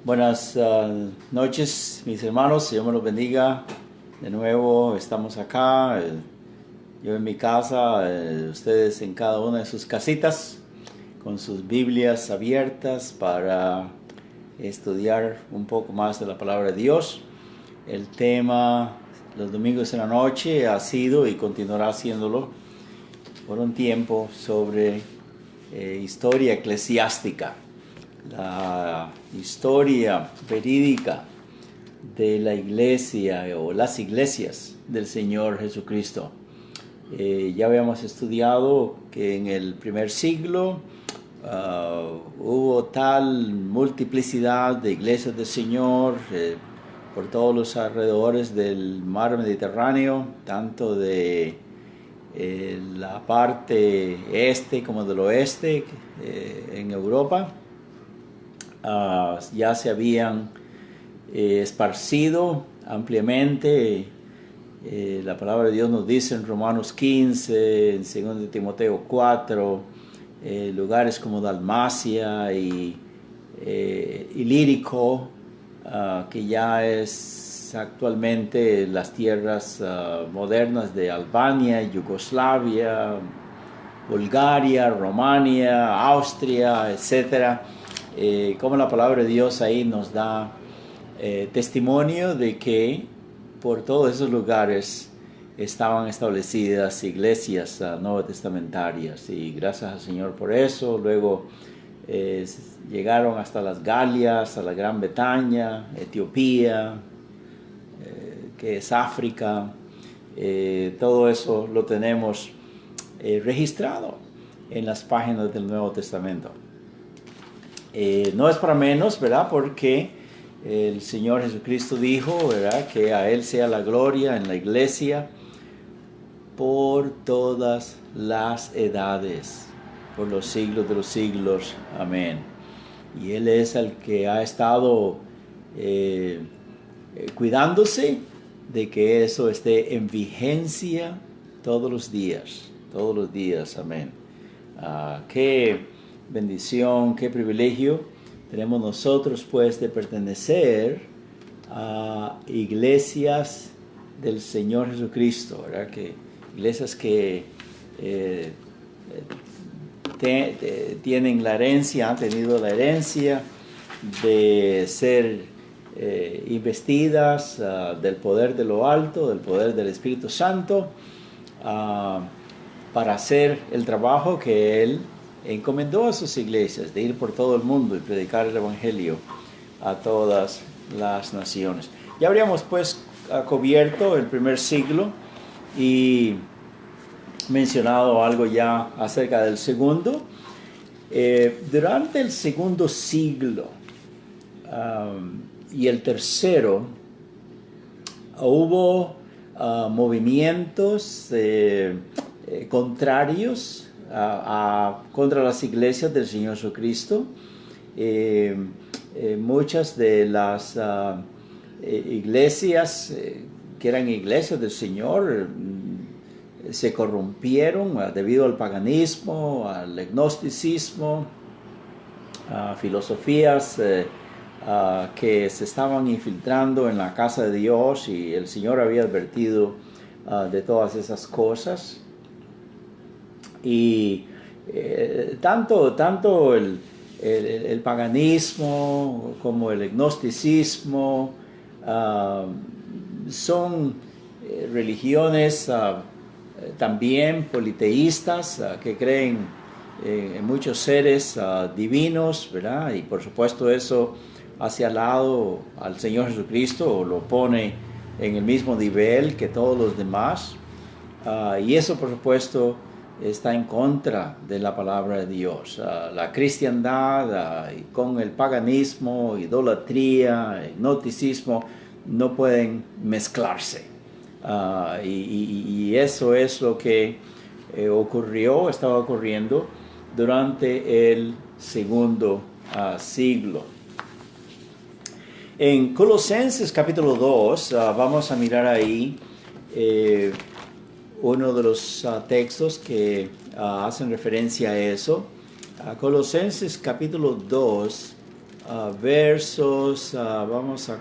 Buenas noches, mis hermanos. Dios me los bendiga. De nuevo estamos acá, yo en mi casa, ustedes en cada una de sus casitas, con sus Biblias abiertas para estudiar un poco más de la palabra de Dios. El tema los domingos en la noche ha sido y continuará haciéndolo por un tiempo sobre historia eclesiástica. La historia verídica de la iglesia o las iglesias del Señor Jesucristo. Ya habíamos estudiado que en el primer siglo hubo tal multiplicidad de iglesias del Señor por todos los alrededores del mar Mediterráneo, tanto de la parte este como del oeste en Europa. Ya se habían esparcido ampliamente. La palabra de Dios nos dice en Romanos 15, en 2 Timoteo 4, lugares como Dalmacia y Ilírico, que ya es actualmente las tierras modernas de Albania, Yugoslavia, Bulgaria, Rumania, Austria, etc. Como la palabra de Dios ahí nos da testimonio de que por todos esos lugares estaban establecidas iglesias nuevo testamentarias, y gracias al Señor por eso. Luego llegaron hasta las Galias, a la Gran Bretaña, Etiopía, que es África. Todo eso lo tenemos registrado en las páginas del Nuevo Testamento. No es para menos, ¿verdad? Porque el Señor Jesucristo dijo, ¿verdad?, que a Él sea la gloria en la iglesia por todas las edades, por los siglos de los siglos. Amén. Y Él es el que ha estado cuidándose de que eso esté en vigencia todos los días. Amén. Qué bendición, qué privilegio tenemos nosotros, pues, de pertenecer a iglesias del Señor Jesucristo, ¿verdad? Que iglesias que tienen la herencia, han tenido la herencia de ser investidas del poder de lo alto, del poder del Espíritu Santo, para hacer el trabajo que Él encomendó a sus iglesias, de ir por todo el mundo y predicar el Evangelio a todas las naciones. Ya habríamos, pues, cubierto el primer siglo y mencionado algo ya acerca del segundo. Durante el segundo siglo y el tercero hubo movimientos contrarios contra las iglesias del Señor Jesucristo. Muchas de las iglesias que eran iglesias del Señor se corrompieron debido al paganismo, al gnosticismo, a filosofías que se estaban infiltrando en la casa de Dios, y el Señor había advertido de todas esas cosas. Y tanto el paganismo como el gnosticismo son religiones también politeístas, que creen en muchos seres divinos, ¿verdad? Y por supuesto eso hacia al lado al Señor Jesucristo, lo pone en el mismo nivel que todos los demás, y eso por supuesto está en contra de la palabra de Dios. La cristiandad con el paganismo, idolatría, gnosticismo no pueden mezclarse. Y eso es lo que estaba ocurriendo durante el segundo siglo. En Colosenses capítulo 2, vamos a mirar ahí uno de los textos que hacen referencia a eso. Colosenses capítulo 2, versos. Vamos a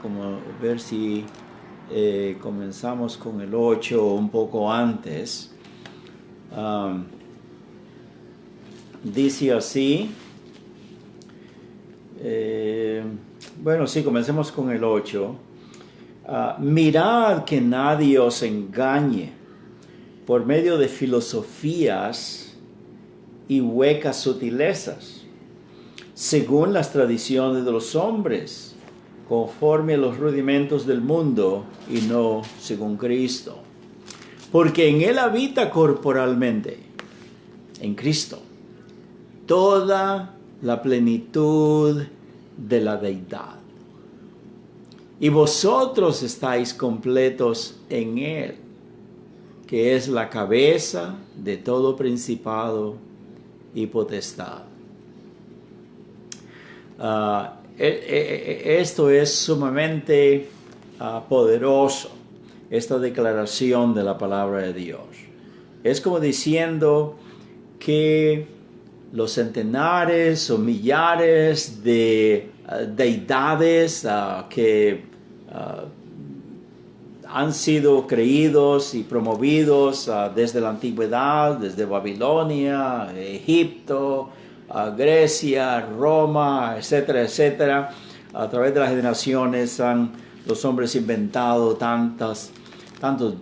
ver si comenzamos con el 8 un poco antes. Dice así. Bueno, sí, comencemos con el 8. Mirad que nadie os engañe por medio de filosofías y huecas sutilezas, según las tradiciones de los hombres, conforme a los rudimentos del mundo y no según Cristo. Porque en Él habita corporalmente, en Cristo, toda la plenitud de la deidad. Y vosotros estáis completos en Él, que es la cabeza de todo principado y potestad. Esto es sumamente poderoso, esta declaración de la palabra de Dios. Es como diciendo que los centenares o millares de deidades que han sido creídos y promovidos desde la antigüedad, desde Babilonia, Egipto, Grecia, Roma, etcétera, etcétera. A través de las generaciones han los hombres inventado tantos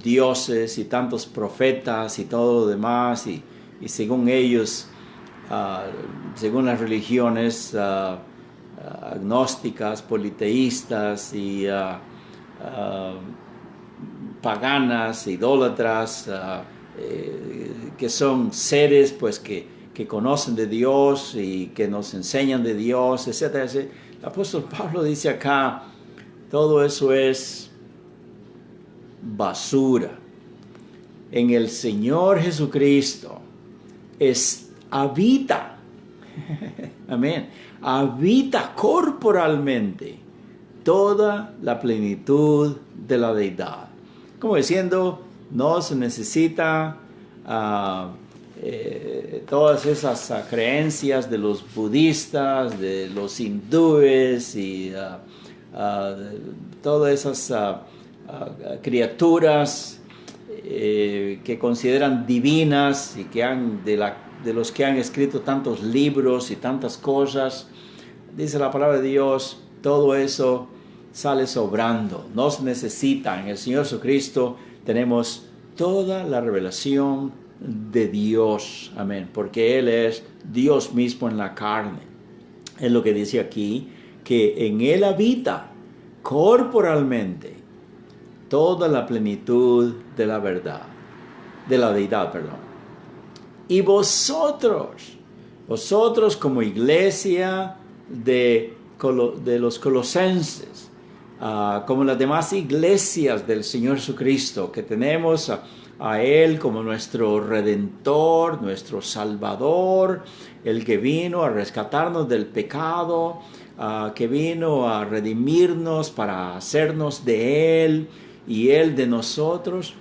dioses y tantos profetas y todo lo demás, y según ellos, según las religiones agnósticas, politeístas y paganas, idólatras, que son seres pues que conocen de Dios y que nos enseñan de Dios, etcétera. El apóstol Pablo dice acá, todo eso es basura. En el Señor Jesucristo habita, amén, habita corporalmente toda la plenitud de la deidad. Como diciendo, no se necesita todas esas creencias de los budistas, de los hindúes y todas esas criaturas que consideran divinas y que de los que han escrito tantos libros y tantas cosas. Dice la palabra de Dios, todo eso sale sobrando, no se necesita. En el Señor Jesucristo tenemos toda la revelación de Dios, amén, porque Él es Dios mismo en la carne. Es lo que dice aquí, que en Él habita corporalmente toda la plenitud de la verdad, de la deidad, perdón. Y vosotros como iglesia de los colosenses, como las demás iglesias del Señor Jesucristo, que tenemos a Él como nuestro Redentor, nuestro Salvador, el que vino a rescatarnos del pecado, que vino a redimirnos para hacernos de Él y Él de nosotros,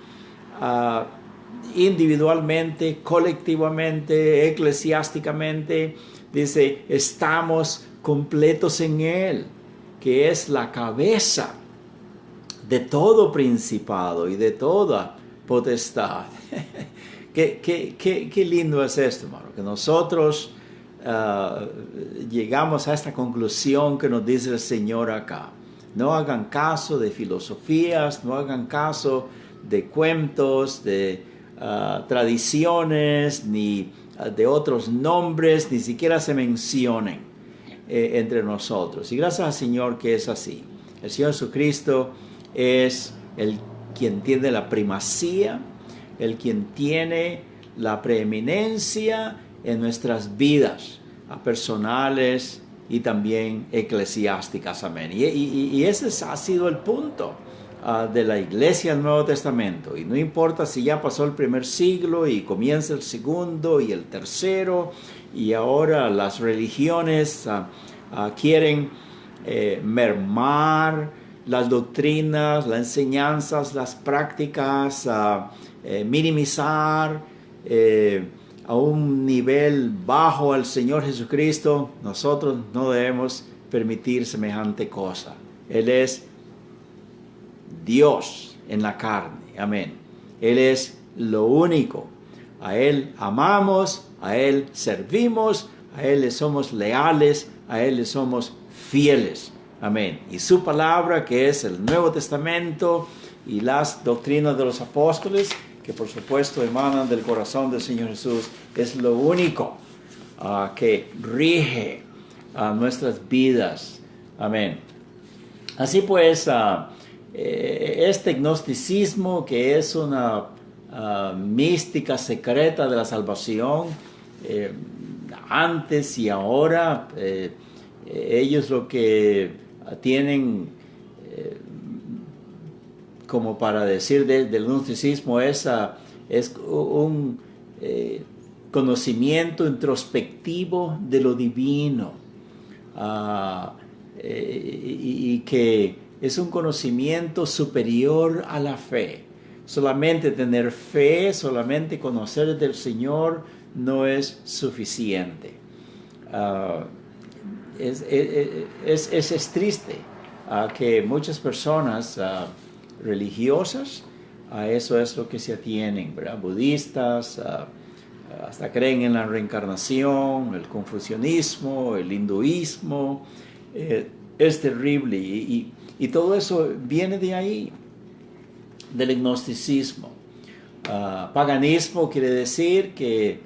individualmente, colectivamente, eclesiásticamente. Dice, estamos completos en Él, que es la cabeza de todo principado y de toda potestad. Qué lindo es esto, hermano, que nosotros llegamos a esta conclusión que nos dice el Señor acá. No hagan caso de filosofías, no hagan caso de cuentos, de tradiciones, ni de otros nombres, ni siquiera se mencionen entre nosotros. Y gracias al Señor que es así. El Señor Jesucristo es quien tiene la primacía, el quien tiene la preeminencia en nuestras vidas personales y también eclesiásticas, amén. Y ese ha sido el punto de la iglesia del Nuevo Testamento. Y no importa si ya pasó el primer siglo y comienza el segundo y el tercero, y ahora las religiones quieren mermar las doctrinas, las enseñanzas, las prácticas, minimizar a un nivel bajo al Señor Jesucristo. Nosotros no debemos permitir semejante cosa. Él es Dios en la carne. Amén. Él es lo único. A Él amamos, a Él servimos, a Él le somos leales, a Él le somos fieles. Amén. Y su palabra, que es el Nuevo Testamento y las doctrinas de los apóstoles, que por supuesto emanan del corazón del Señor Jesús, es lo único que rige nuestras vidas. Amén. Así pues, este gnosticismo, que es una mística secreta de la salvación, antes y ahora, ellos lo que tienen como para decir del gnosticismo es un conocimiento introspectivo de lo divino, y que es un conocimiento superior a la fe. Solamente tener fe, solamente conocer del Señor no es suficiente. Es triste que muchas personas religiosas a eso es lo que se atienen, ¿verdad? Budistas, hasta creen en la reencarnación, el confucianismo, el hinduismo. Es terrible y todo eso viene de ahí, del gnosticismo. Paganismo quiere decir que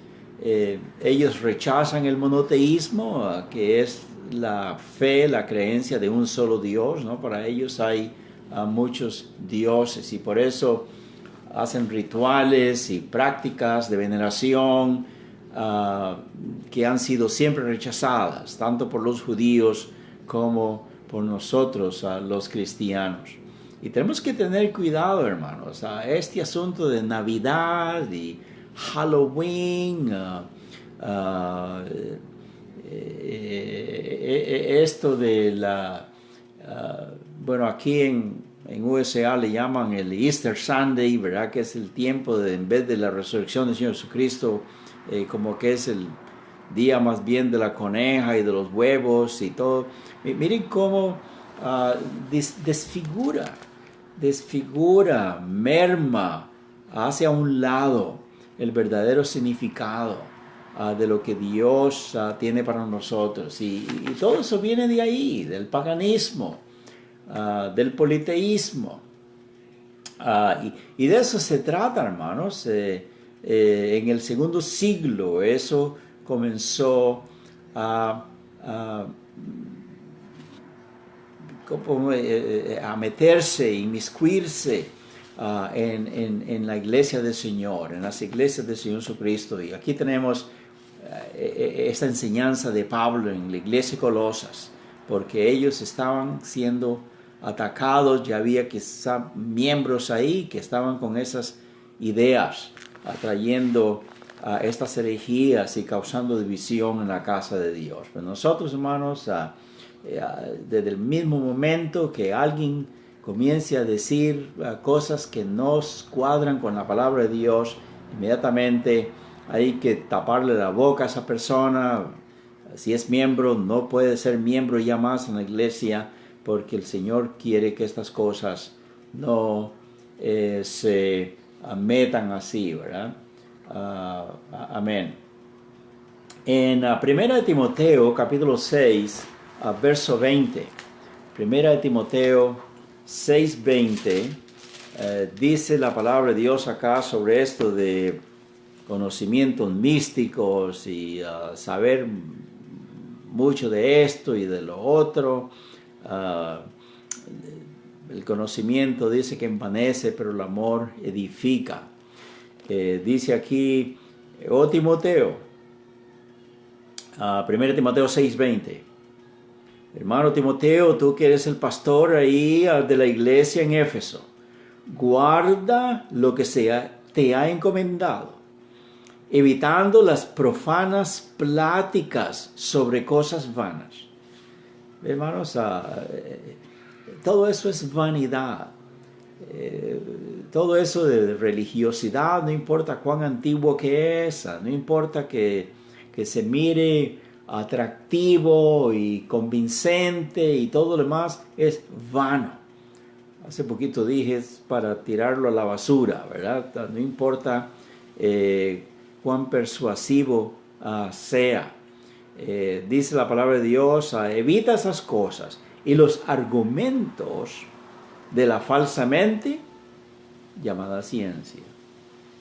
ellos rechazan el monoteísmo, que es la fe, la creencia de un solo Dios, ¿no? Para ellos hay muchos dioses y por eso hacen rituales y prácticas de veneración que han sido siempre rechazadas, tanto por los judíos como por nosotros, los cristianos. Y tenemos que tener cuidado, hermanos, este asunto de Navidad y Halloween, esto de la... bueno, aquí en USA le llaman el Easter Sunday, ¿verdad? Que es el tiempo en vez de la resurrección del Señor Jesucristo, como que es el día más bien de la coneja y de los huevos y todo. Miren cómo desfigura, merma, hace a un lado el verdadero significado de lo que Dios tiene para nosotros. Y todo eso viene de ahí, del paganismo, del politeísmo. Y de eso se trata, hermanos. En el segundo siglo eso comenzó a meterse, inmiscuirse en la iglesia del Señor, en las iglesias del Señor Jesucristo. Y aquí tenemos esta enseñanza de Pablo en la iglesia de Colosas, porque ellos estaban siendo atacados, ya había quizá miembros ahí que estaban con esas ideas, atrayendo estas herejías y causando división en la casa de Dios. Pero nosotros, hermanos, desde el mismo momento que alguien comience a decir cosas que no cuadran con la palabra de Dios, inmediatamente hay que taparle la boca a esa persona. Si es miembro, no puede ser miembro ya más en la iglesia, porque el Señor quiere que estas cosas no se metan así, ¿verdad? Amén. En 1 Timoteo, capítulo 6, verso 20. 1 Timoteo 6, 20. Dice la palabra de Dios acá sobre esto de conocimientos místicos y saber mucho de esto y de lo otro. El conocimiento dice que envanece, pero el amor edifica. Dice aquí, oh Timoteo, 1 Timoteo 6:20. Hermano Timoteo, tú que eres el pastor ahí de la iglesia en Éfeso, guarda lo que te ha encomendado, evitando las profanas pláticas sobre cosas vanas. Hermanos, todo eso es vanidad. Todo eso de religiosidad, no importa cuán antiguo que es, no importa que se mire atractivo y convincente y todo lo demás es vano. Hace poquito dije es para tirarlo a la basura, ¿verdad? No importa cuán persuasivo sea. Dice la palabra de Dios, evita esas cosas. Y los argumentos de la falsa mente llamada ciencia.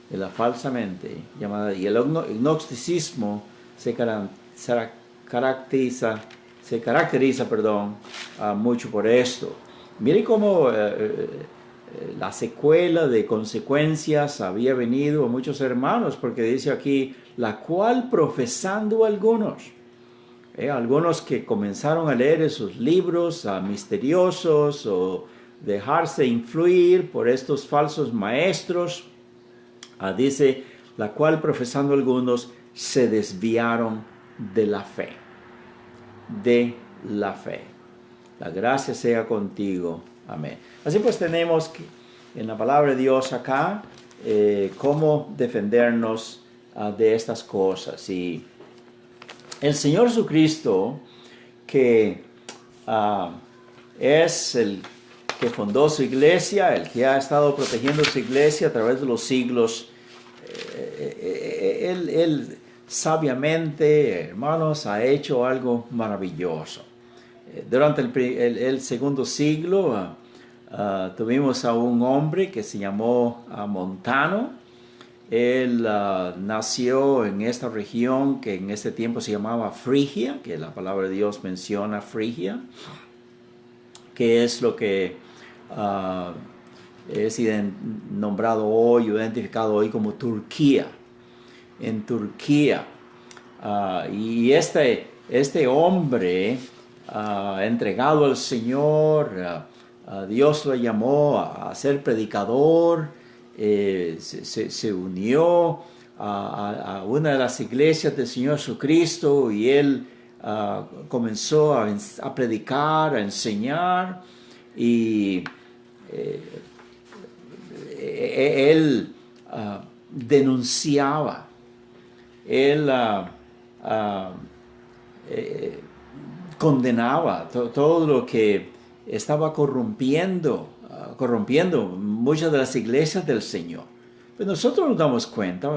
De la falsa mente llamada... Y el gnosticismo se caracteriza mucho por esto. Mire cómo la secuela de consecuencias había venido a muchos hermanos, porque dice aquí, la cual profesando algunos que comenzaron a leer esos libros misteriosos o dejarse influir por estos falsos maestros, dice, la cual profesando algunos se desviaron de la fe. La gracia sea contigo. Amén. Así pues tenemos que, en la palabra de Dios acá, cómo defendernos de estas cosas. Y el Señor Jesucristo, que es el que fundó su iglesia, el que ha estado protegiendo su iglesia a través de los siglos, él sabiamente, hermanos, ha hecho algo maravilloso. Durante el segundo siglo tuvimos a un hombre que se llamó Montano. Él nació en esta región que en ese tiempo se llamaba Frigia, que la palabra de Dios menciona Frigia, que es lo que es nombrado hoy, identificado hoy como Turquía. En Turquía. Y este hombre entregado al Señor, Dios lo llamó a ser predicador, se unió a una de las iglesias del Señor Jesucristo y él comenzó a predicar, a enseñar y él denunciaba, él condenaba todo lo que estaba corrompiendo muchas de las iglesias del Señor. Pero nosotros nos damos cuenta,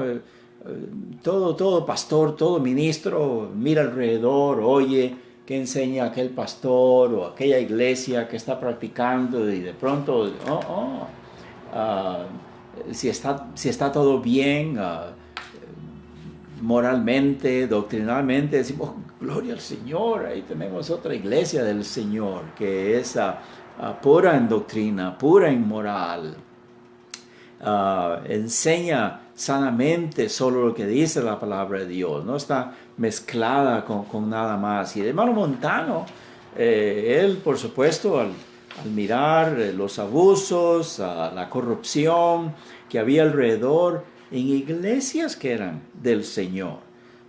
todo pastor, todo ministro mira alrededor, oye qué enseña aquel pastor o aquella iglesia que está practicando y de pronto, si está todo bien, moralmente, doctrinalmente, decimos, oh, gloria al Señor, ahí tenemos otra iglesia del Señor que es pura en doctrina, pura en moral, enseña sanamente solo lo que dice la palabra de Dios, no está mezclada con nada más. Y el hermano Montano, él por supuesto al mirar los abusos, la corrupción que había alrededor en iglesias que eran del Señor,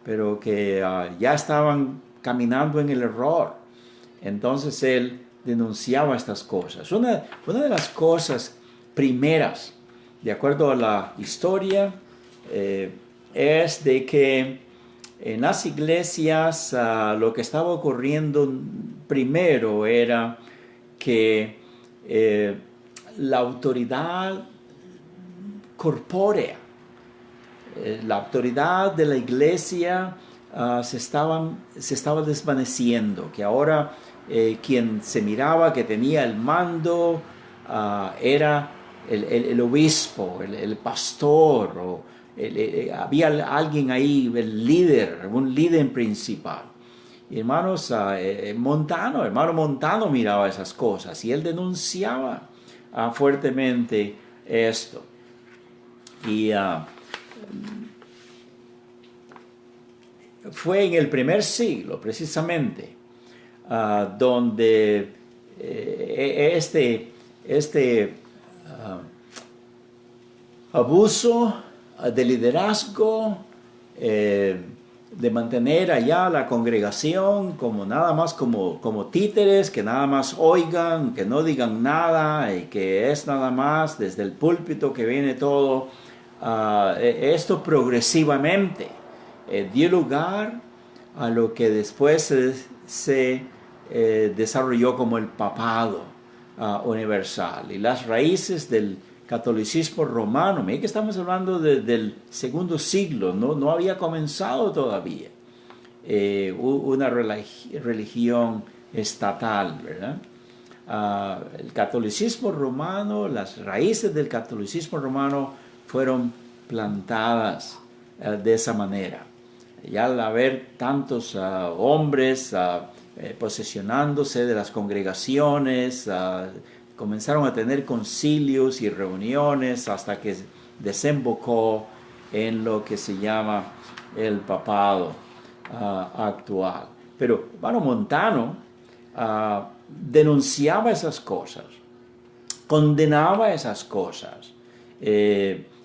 pero que ya estaban caminando en el error, entonces él denunciaba estas cosas. Una de las cosas primeras, de acuerdo a la historia, es de que en las iglesias lo que estaba ocurriendo primero era que la autoridad corpórea, la autoridad de la iglesia se estaba desvaneciendo, que ahora quien se miraba que tenía el mando era el obispo, el pastor, o había alguien ahí, el líder, un líder principal. Y hermano Montano miraba esas cosas y él denunciaba fuertemente esto. Y fue en el primer siglo, precisamente, donde este abuso de liderazgo, de mantener allá la congregación como nada más como títeres, que nada más oigan, que no digan nada, y que es nada más desde el púlpito que viene todo. Esto progresivamente dio lugar a lo que después se desarrolló como el papado universal. Y las raíces del catolicismo romano, mira que estamos hablando del segundo siglo, no había comenzado todavía una religión estatal, ¿verdad? El catolicismo romano, las raíces del catolicismo romano fueron plantadas de esa manera. Ya al haber tantos hombres posesionándose de las congregaciones, comenzaron a tener concilios y reuniones hasta que desembocó en lo que se llama el papado actual. Pero hermano Montano denunciaba esas cosas, condenaba esas cosas,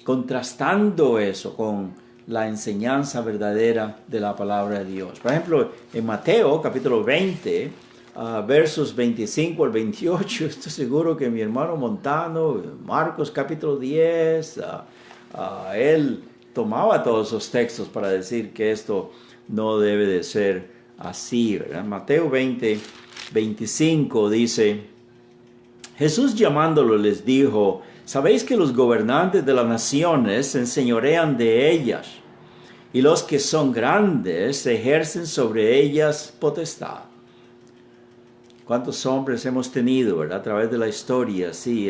contrastando eso con la enseñanza verdadera de la palabra de Dios. Por ejemplo, en Mateo capítulo 20, versos 25 al 28, estoy seguro que mi hermano Montano, Marcos capítulo 10, él tomaba todos esos textos para decir que esto no debe de ser así, ¿verdad? Mateo 20, 25 dice: Jesús llamándolo les dijo: sabéis que los gobernantes de las naciones se enseñorean de ellas, y los que son grandes ejercen sobre ellas potestad. ¿Cuántos hombres hemos tenido, verdad, a través de la historia? Sí,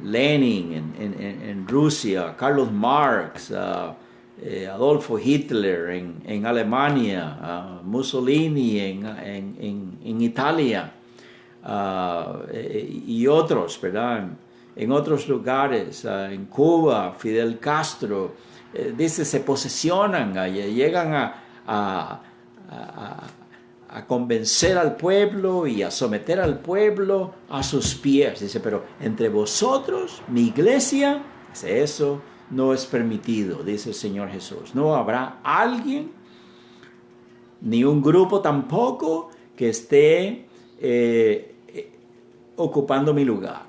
Lenin en Rusia, Carlos Marx, Adolfo Hitler en Alemania, Mussolini en Italia, y otros, ¿verdad? En otros lugares, en Cuba, Fidel Castro, dice, se posesionan, llegan a convencer al pueblo y a someter al pueblo a sus pies. Dice, pero entre vosotros, mi iglesia, dice, eso no es permitido, dice el Señor Jesús. No habrá alguien, ni un grupo tampoco, que esté ocupando mi lugar.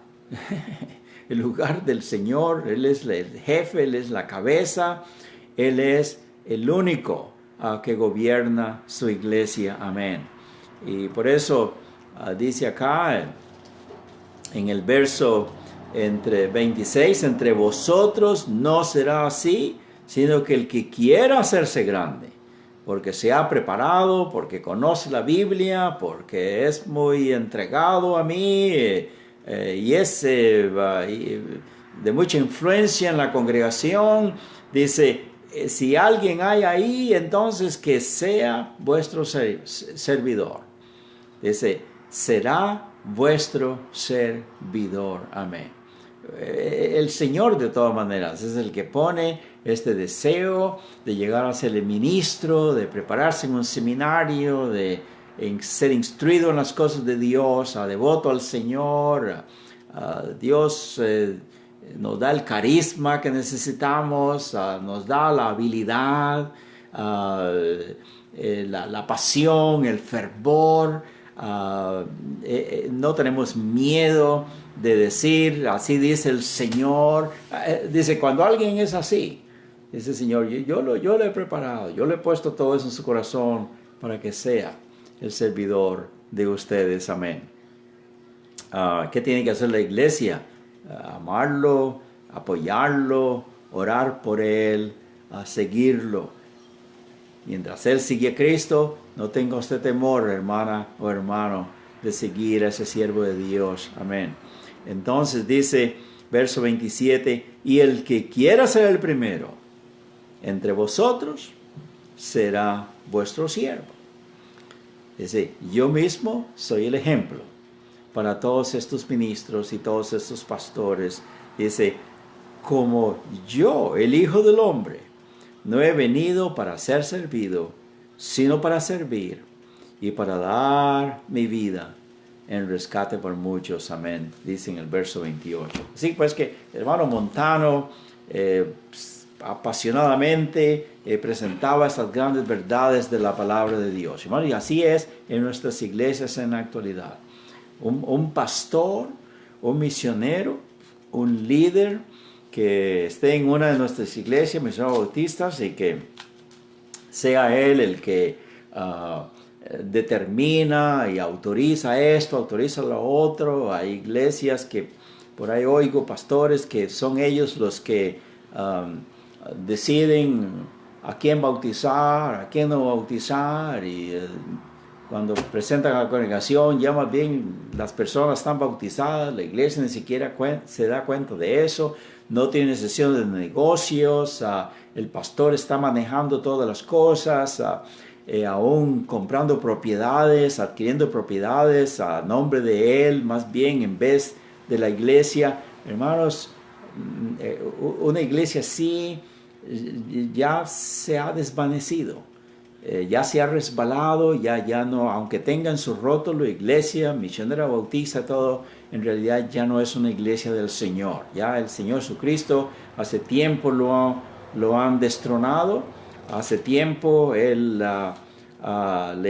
El lugar del Señor, Él es el jefe, Él es la cabeza, Él es el único que gobierna su iglesia. Amén. Y por eso dice acá en el verso entre 26, entre vosotros no será así, sino que el que quiera hacerse grande, porque se ha preparado, porque conoce la Biblia, porque es muy entregado a mí y es de mucha influencia en la congregación, dice, si alguien hay ahí, entonces que sea vuestro servidor. Dice, será vuestro servidor. Amén. El Señor, de todas maneras, es el que pone este deseo de llegar a ser el ministro, de prepararse en un seminario, de ser instruido en las cosas de Dios, devoto al Señor. Dios nos da el carisma que necesitamos, nos da la habilidad, la pasión, el fervor. No tenemos miedo de decir, así dice el Señor. Dice, cuando alguien es así, dice, Señor, yo lo he preparado, yo le he puesto todo eso en su corazón para que sea el servidor de ustedes. Amén. ¿Qué tiene que hacer la iglesia? Amarlo, apoyarlo, orar por él, seguirlo. Mientras él sigue a Cristo, no tenga usted temor, hermana o hermano, de seguir a ese siervo de Dios. Amén. Entonces dice, verso 27, y el que quiera ser el primero entre vosotros será vuestro siervo. Dice, yo mismo soy el ejemplo para todos estos ministros y todos estos pastores. Dice, como yo, el Hijo del Hombre, no he venido para ser servido, sino para servir y para dar mi vida en rescate por muchos. Amén. Dice en el verso 28. Así pues que el hermano Montano apasionadamente presentaba estas grandes verdades de la palabra de Dios. Y así es en nuestras iglesias en la actualidad. Un pastor, un misionero, un líder que esté en una de nuestras iglesias, misioneros bautistas, y que sea Él el que determina y autoriza esto, autoriza lo otro. Hay iglesias que por ahí oigo pastores que son ellos los que deciden a quién bautizar, a quién no bautizar, y cuando presentan a la congregación ya más bien las personas están bautizadas, la iglesia ni siquiera se da cuenta de eso, no tiene sesión de negocios, el pastor está manejando todas las cosas, aún comprando propiedades, adquiriendo propiedades a nombre de él, más bien en vez de la iglesia. Hermanos, una iglesia así ya se ha desvanecido, ya se ha resbalado, ya no, aunque tengan su rótulo, iglesia, misionera bautista, todo, en realidad ya no es una iglesia del Señor. Ya el Señor Jesucristo hace tiempo lo han destronado, hace tiempo le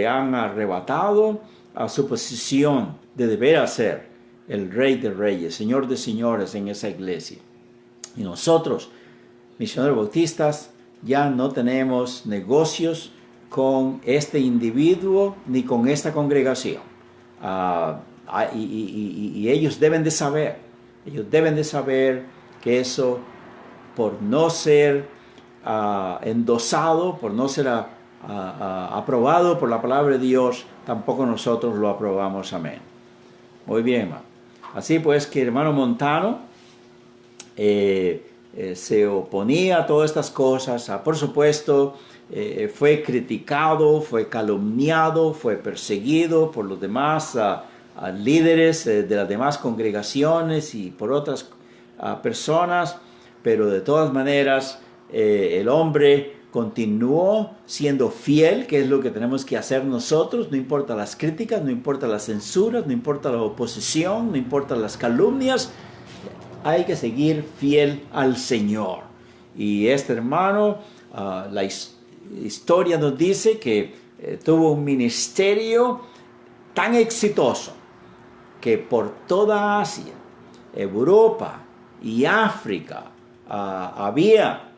han arrebatado a su posición de deber ser el Rey de Reyes, Señor de Señores en esa iglesia. Y nosotros, misioneros bautistas, ya no tenemos negocios con este individuo ni con esta congregación. Y ellos deben de saber que eso, por no ser endosado, por no ser aprobado por la palabra de Dios, tampoco nosotros lo aprobamos. Amén. Muy bien, hermano. Así pues que hermano Montano se oponía a todas estas cosas. Por supuesto, fue criticado, fue calumniado, fue perseguido por los demás líderes de las demás congregaciones y por otras personas, pero de todas maneras el hombre continuó siendo fiel, que es lo que tenemos que hacer nosotros. No importa las críticas, no importa las censuras, no importa la oposición, no importa las calumnias, hay que seguir fiel al Señor. Y este hermano, la historia nos dice que tuvo un ministerio tan exitoso que por toda Asia, Europa y África había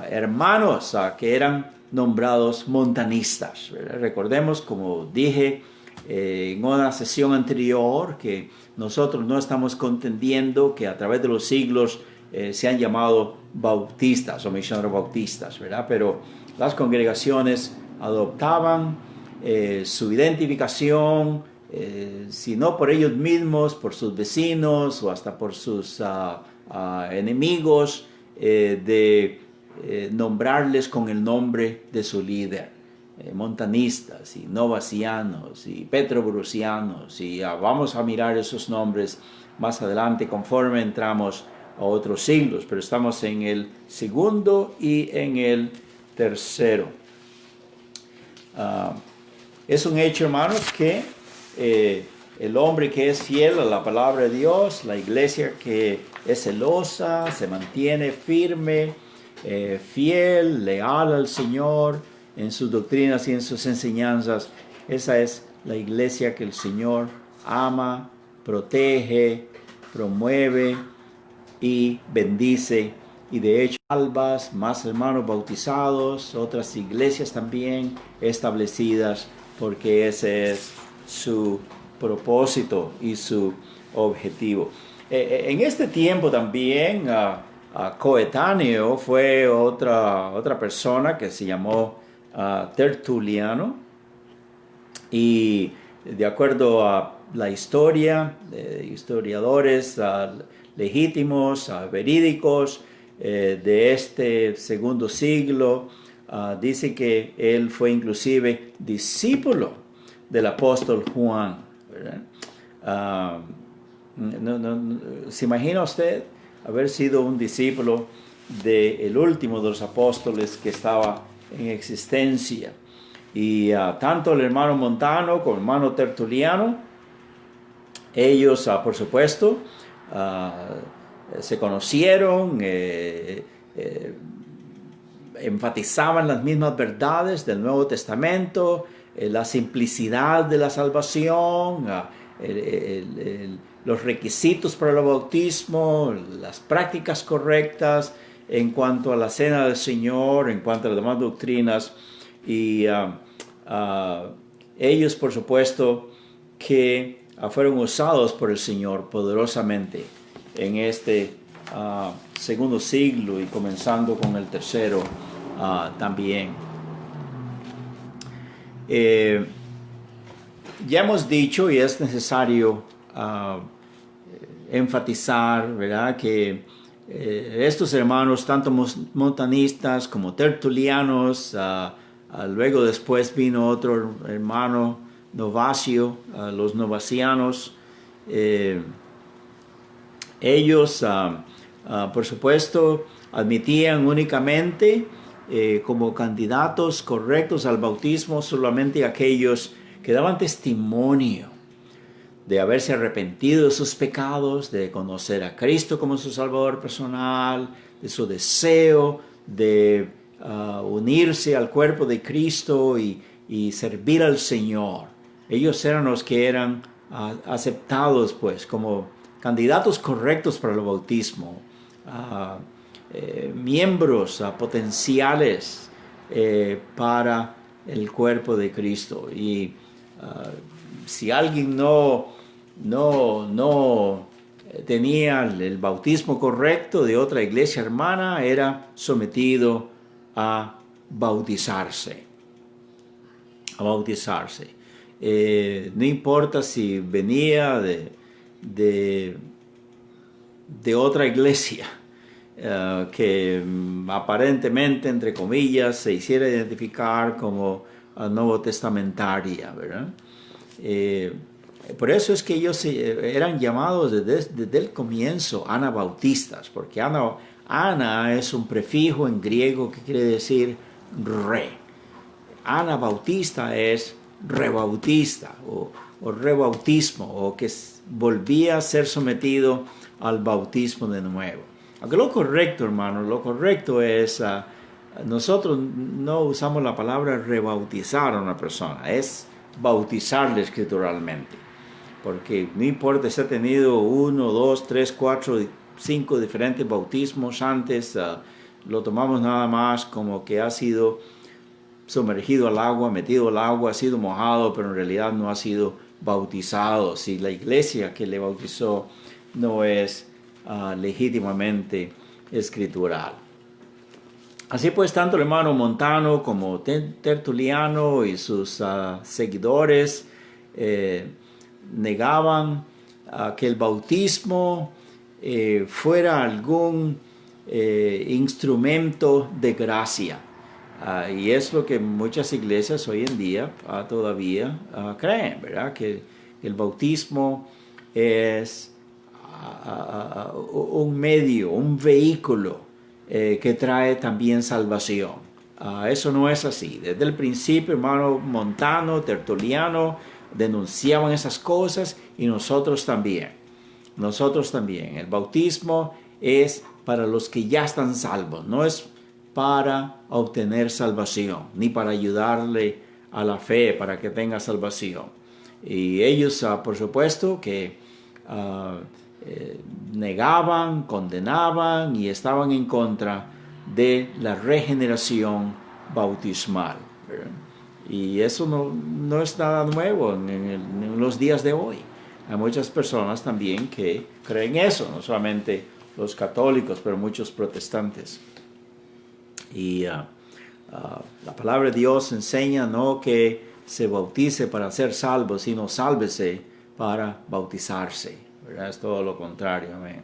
hermanos que eran nombrados montanistas. Recordemos, como dije en una sesión anterior, que nosotros no estamos contendiendo que a través de los siglos se han llamado bautistas o misioneros bautistas, ¿verdad? Pero las congregaciones adoptaban su identificación, si no por ellos mismos, por sus vecinos o hasta por sus enemigos, de nombrarles con el nombre de su líder. Montanistas y novacianos y petrobrusianos, y vamos a mirar esos nombres más adelante conforme entramos a otros siglos, pero estamos en el segundo y en el tercero. Es un hecho, hermanos, que el hombre que es fiel a la palabra de Dios, la iglesia que es celosa, se mantiene firme, fiel, leal al Señor en sus doctrinas y en sus enseñanzas, esa es la iglesia que el Señor ama, protege, promueve y bendice. Y de hecho, salvas, más hermanos bautizados, otras iglesias también establecidas, porque ese es su propósito y su objetivo. En este tiempo también, coetáneo fue otra persona que se llamó Tertuliano, y de acuerdo a la historia, historiadores legítimos, verídicos de este segundo siglo, dice que él fue inclusive discípulo del apóstol Juan, ¿verdad? ¿Se imagina usted haber sido un discípulo del último de los apóstoles que estaba en existencia? Y tanto el hermano Montano como el hermano Tertuliano, ellos por supuesto se conocieron, enfatizaban las mismas verdades del Nuevo Testamento, la simplicidad de la salvación, los requisitos para el bautismo, las prácticas correctas en cuanto a la cena del Señor, en cuanto a las demás doctrinas. Y ellos, por supuesto, que fueron usados por el Señor poderosamente en este segundo siglo y comenzando con el tercero también. Ya hemos dicho, y es necesario enfatizar, ¿verdad?, que estos hermanos, tanto montanistas como tertulianos, luego después vino otro hermano novacio, los novacianos, ellos, por supuesto, admitían únicamente como candidatos correctos al bautismo solamente aquellos que daban testimonio de haberse arrepentido de sus pecados, de conocer a Cristo como su Salvador personal, de su deseo de unirse al cuerpo de Cristo y servir al Señor. Ellos eran los que eran aceptados pues como candidatos correctos para el bautismo, miembros potenciales para el cuerpo de Cristo. Y si alguien no tenía el bautismo correcto de otra iglesia hermana, era sometido a bautizarse. No importa si venía de otra iglesia que aparentemente, entre comillas, se hiciera identificar como nuevo testamentaria, ¿verdad? Por eso es que ellos eran llamados desde el comienzo anabautistas, porque ana es un prefijo en griego que quiere decir re. Anabautista es rebautista o rebautismo, o que volvía a ser sometido al bautismo de nuevo. Aunque lo correcto, hermanos, lo correcto es, nosotros no usamos la palabra rebautizar a una persona, es bautizarle escrituralmente. Porque no importa si ha tenido 1, 2, 3, 4, 5 diferentes bautismos antes, lo tomamos nada más como que ha sido sumergido al agua, metido al agua, ha sido mojado, pero en realidad no ha sido bautizado. Si la iglesia que le bautizó no es legítimamente escritural. Así pues, tanto el hermano Montano como Tertuliano y sus seguidores negaban que el bautismo fuera algún instrumento de gracia. Y es lo que muchas iglesias hoy en día todavía creen, ¿verdad? Que el bautismo es un medio, un vehículo que trae también salvación. Eso no es así. Desde el principio, hermano Montano, Tertuliano, denunciaban esas cosas y nosotros también. Nosotros también. El bautismo es para los que ya están salvos, no es para obtener salvación, ni para ayudarle a la fe para que tenga salvación. Y ellos, por supuesto, que negaban, condenaban y estaban en contra de la regeneración bautismal, ¿verdad? Y eso no es nada nuevo en los días de hoy. Hay muchas personas también que creen eso, no solamente los católicos, pero muchos protestantes. Y la palabra de Dios enseña no que se bautice para ser salvo, sino sálvese para bautizarse, ¿verdad? Es todo lo contrario. Amén.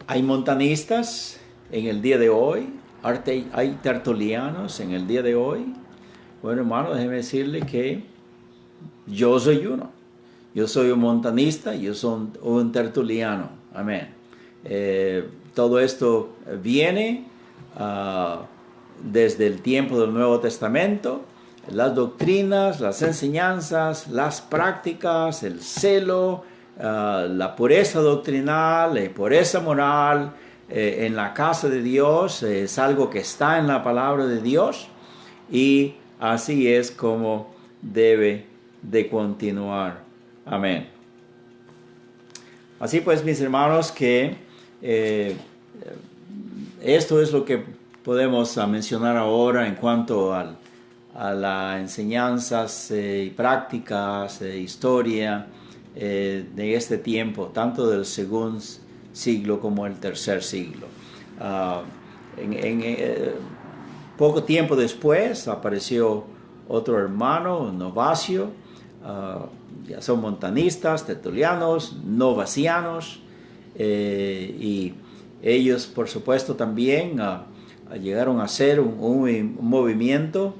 Hay montanistas en el día de hoy, hay tertulianos en el día de hoy. Bueno, hermano, déjeme decirle que yo soy uno. Yo soy un montanista, yo soy un tertuliano. Amén. Todo esto viene desde el tiempo del Nuevo Testamento. Las doctrinas, las enseñanzas, las prácticas, el celo, la pureza doctrinal, la pureza moral en la casa de Dios es algo que está en la palabra de Dios, y así es como debe de continuar. Amén. Así pues, mis hermanos, que esto es lo que podemos mencionar ahora en cuanto a las enseñanzas y prácticas, historia de este tiempo, tanto del segundo siglo como el tercer siglo. Ah, poco tiempo después apareció otro hermano, Novacio, ya son montanistas, tertulianos, novacianos, y ellos por supuesto también llegaron a ser un movimiento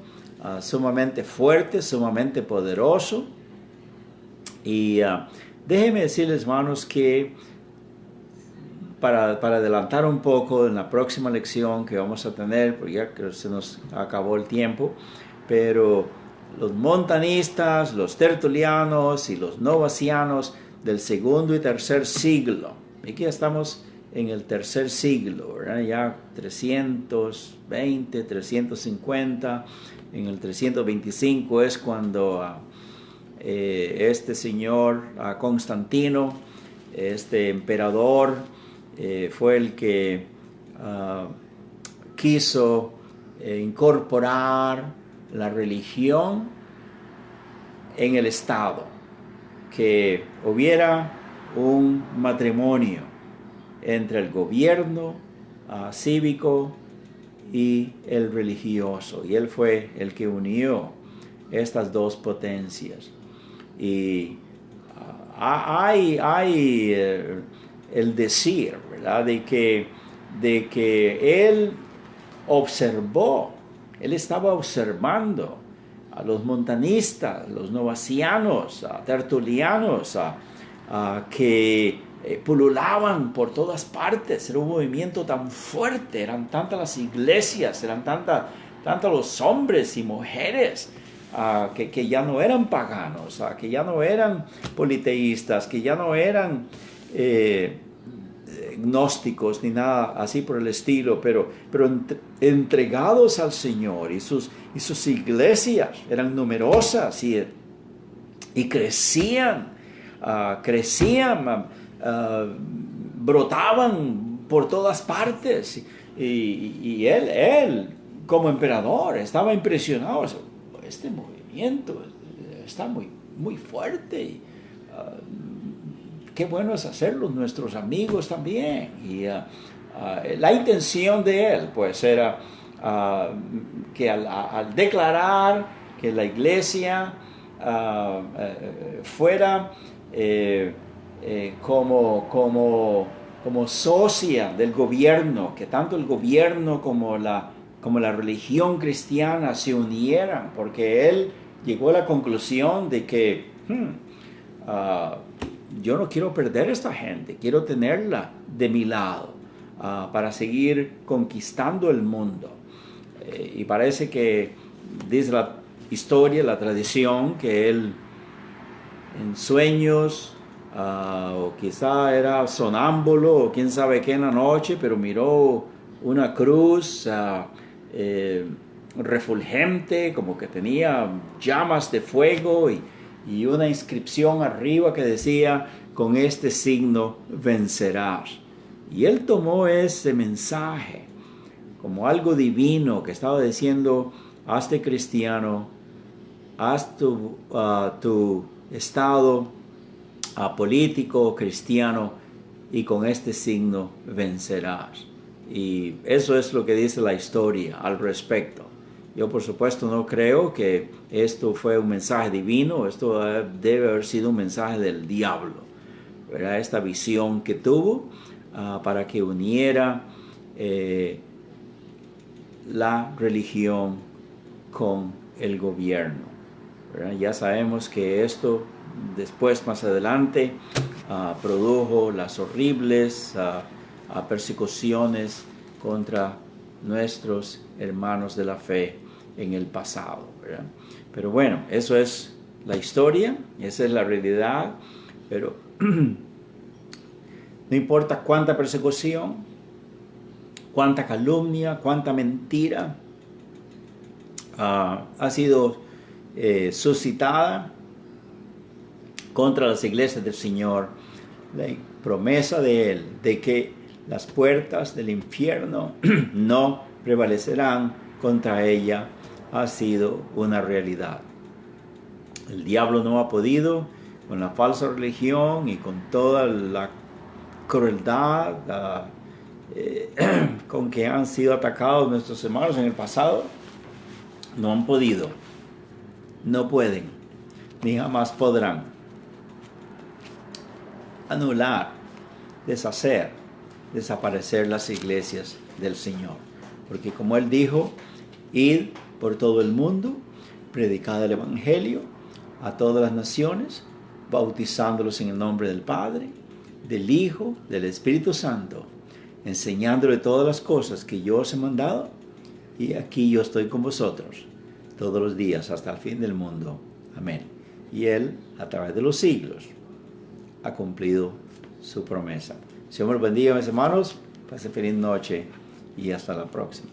sumamente fuerte, sumamente poderoso. Y déjenme decirles, hermanos, que para adelantar un poco en la próxima lección que vamos a tener, porque ya creo que se nos acabó el tiempo, pero los montanistas, los tertulianos y los novacianos del segundo y tercer siglo, aquí ya estamos en el tercer siglo, ¿verdad? Ya 320, 350, en el 325 es cuando este señor Constantino, este emperador, fue el que quiso incorporar la religión en el Estado, que hubiera un matrimonio entre el gobierno cívico y el religioso, y él fue el que unió estas dos potencias. Y hay el decir, ¿verdad?, de que él estaba observando a los montanistas, los novacianos, tertulianos, que pululaban por todas partes. Era un movimiento tan fuerte, eran tantas las iglesias, eran tantos los hombres y mujeres que ya no eran paganos, que ya no eran politeístas, que ya no eran gnósticos ni nada así por el estilo, pero entregados al Señor, y sus iglesias eran numerosas y crecían, brotaban por todas partes, y él como emperador estaba impresionado. Este movimiento está muy fuerte, qué bueno es hacerlo, nuestros amigos también. Y la intención de él pues era que al declarar que la iglesia fuera como socia del gobierno, que tanto el gobierno como la religión cristiana se unieran, porque él llegó a la conclusión de que yo no quiero perder a esta gente, quiero tenerla de mi lado para seguir conquistando el mundo. Y parece que dice la historia, la tradición, que él en sueños, o quizá era sonámbulo, o quién sabe qué en la noche, pero miró una cruz refulgente, como que tenía llamas de fuego, y una inscripción arriba que decía: con este signo vencerás. Y él tomó ese mensaje como algo divino que estaba diciendo: hazte cristiano, haz tu estado político cristiano, y con este signo vencerás. Y eso es lo que dice la historia al respecto. Yo por supuesto no creo que esto fue un mensaje divino, esto debe haber sido un mensaje del diablo, ¿verdad? Esta visión que tuvo para que uniera la religión con el gobierno, ¿verdad? Ya sabemos que esto después, más adelante, produjo las horribles persecuciones contra nuestros hermanos de la fe en el pasado, ¿verdad? Pero bueno, eso es la historia, esa es la realidad, pero no importa cuánta persecución, cuánta calumnia, cuánta mentira ha sido suscitada contra las iglesias del Señor, la promesa de Él, de que las puertas del infierno no prevalecerán contra ella, ha sido una realidad. El diablo no ha podido, con la falsa religión y con toda la crueldad con que han sido atacados nuestros hermanos en el pasado, no han podido, no pueden, ni jamás podrán anular, deshacer, desaparecer las iglesias del Señor. Porque como Él dijo, id por todo el mundo, predicad el Evangelio a todas las naciones, bautizándolos en el nombre del Padre, del Hijo, del Espíritu Santo, enseñándole todas las cosas que yo os he mandado, y aquí yo estoy con vosotros todos los días hasta el fin del mundo. Amén. Y Él, a través de los siglos, ha cumplido su promesa. Señor bendiga, mis hermanos. Pasen feliz noche y hasta la próxima.